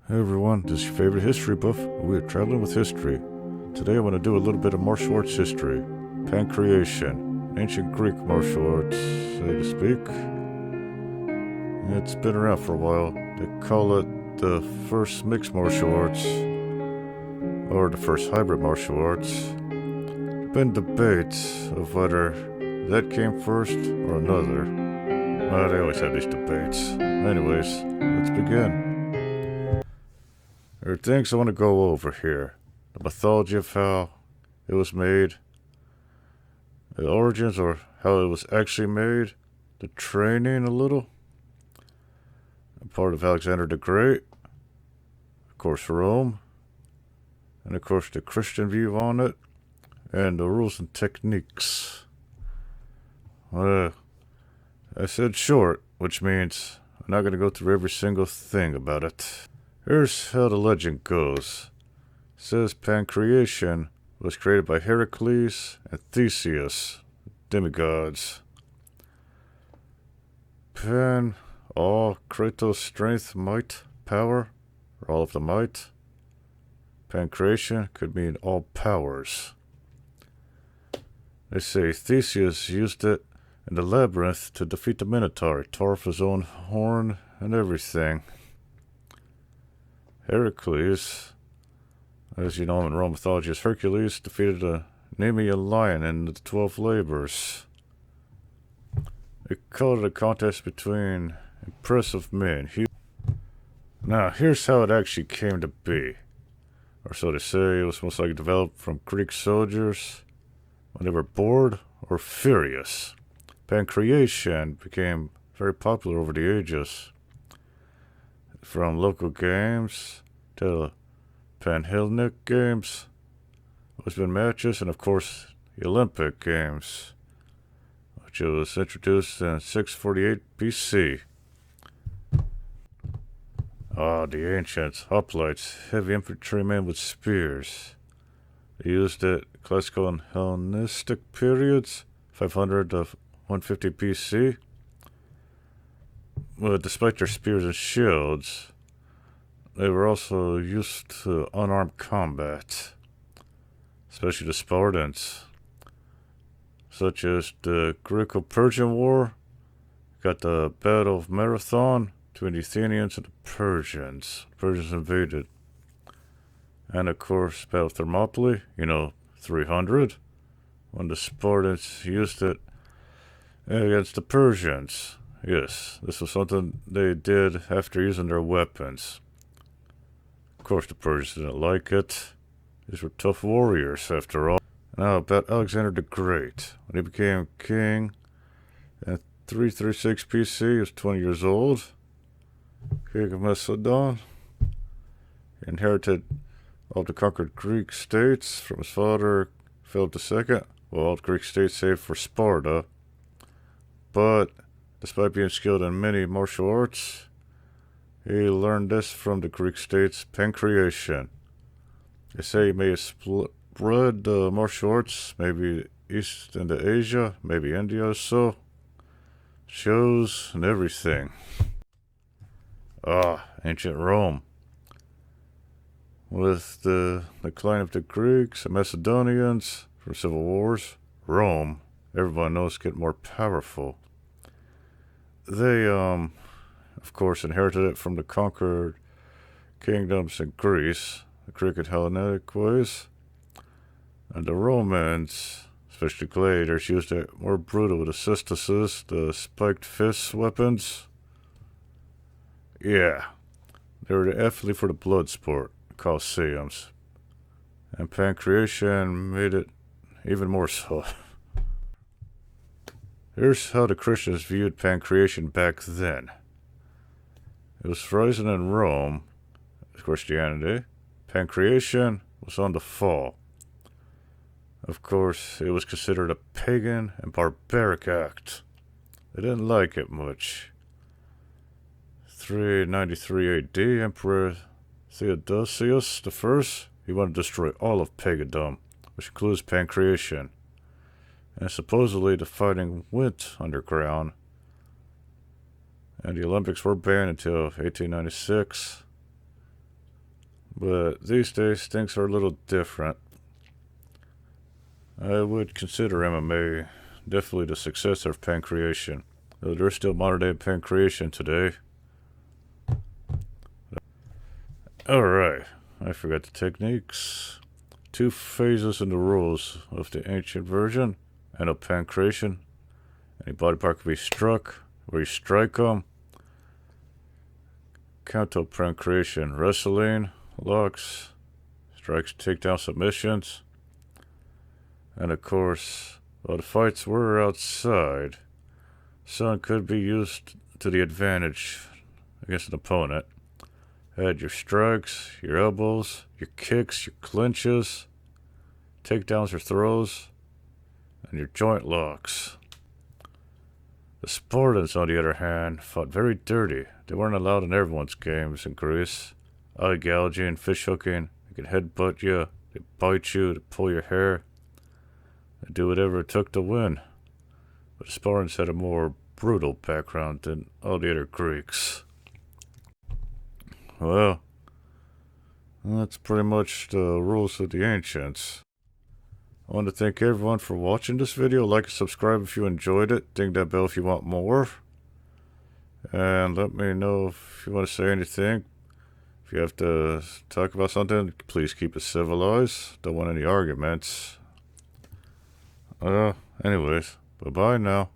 Hey everyone, this is your favorite history buff. We are traveling with history. Today I want to do a little bit of martial arts history. Pankration, ancient Greek martial arts, so to speak. It's been around for a while. They call it the first mixed martial arts, or the first hybrid martial arts. There have been debates of whether that came first or another. Well, they always have these debates. Anyways, let's begin. There are things I want to go over here. The mythology of how it was made, the origins or how it was actually made, the training a little, a part of Alexander the Great, of course Rome, and of course the Christian view on it, and the rules and techniques. I said short, which means I'm not going to go through every single thing about it. Here's how the legend goes. It says Pankration was created by Heracles and Theseus, demigods. Pan, all, Kratos, strength, might, power, or all of the might. Pankration could mean all powers. They say Theseus used it in the labyrinth to defeat the Minotaur, tore off his own horn and everything. Heracles, as you know in Roman mythology as Hercules, defeated a Nemean lion in the 12 labors. They called it a contest between impressive men. Now, here's how it actually came to be. Or so they say. It was most likely developed from Greek soldiers when they were bored or furious. Pankration became very popular over the ages. From local games to Panhellenic games, there's been matches, and of course the Olympic Games, which was introduced in 648 BC. The ancients, hoplites, heavy infantrymen with spears. They used it classical and Hellenistic periods, 500 to 150 BC. But despite their spears and shields, they were also used to unarmed combat, especially the Spartans, such as the Greco-Persian War. Got the Battle of Marathon between the Athenians and the Persians. The Persians invaded. And of course, Battle of Thermopylae, 300, when the Spartans used it against the Persians. Yes, this was something they did after using their weapons. Of course, the Persians didn't like it. These were tough warriors, after all. Now, about Alexander the Great. When he became king in 336 BC, he was 20 years old. King of Macedon. He inherited all the conquered Greek states from his father, Philip II. Well, all the Greek states save for Sparta. But despite being skilled in many martial arts, he learned this from the Greek states, Pankration. They say he may have spread martial arts, maybe east into Asia, maybe India or so. Shows and everything. Ancient Rome. With the decline of the Greeks and Macedonians from civil wars, Rome, everyone knows, get more powerful. They, of course, inherited it from the conquered kingdoms in Greece, the Greek and Hellenic ways. And the Romans, especially gladiators, used it more brutal with the cistuses, the spiked fist weapons. Yeah, they were the athlete for the blood sport, Colosseums. And Pankration made it even more so. Here's how the Christians viewed Pankration back then. It was rising in Rome, Christianity. Pankration was on the fall. Of course, it was considered a pagan and barbaric act. They didn't like it much. 393 AD, Emperor Theodosius I, he wanted to destroy all of pagandom, which includes Pankration. And supposedly the fighting went underground, and the Olympics were banned until 1896. But these days, things are a little different. I would consider MMA definitely the successor of Pankration, though there's still modern day Pankration today. Alright, I forgot the techniques. 2 phases in the rules of the ancient version and of Pankration. Any body part can be struck, where you strike them. Counter Pankration, wrestling, locks, strikes, takedown, submissions. And of course, while the fights were outside, some could be used to the advantage against an opponent. Had your strikes, your elbows, your kicks, your clinches, takedowns or throws, and your joint locks. The Spartans, on the other hand, fought very dirty. They weren't allowed in everyone's games in Greece. Eye gouging, fish hooking, they could headbutt you, they bite you, they pull your hair. They do whatever it took to win. But the Spartans had a more brutal background than all the other Greeks. Well, that's pretty much the rules of the ancients. I want to thank everyone for watching this video. Like and subscribe if you enjoyed it. Ding that bell if you want more. And let me know if you want to say anything. If you have to talk about something, please keep it civilized. Don't want any arguments. Anyways, bye-bye now.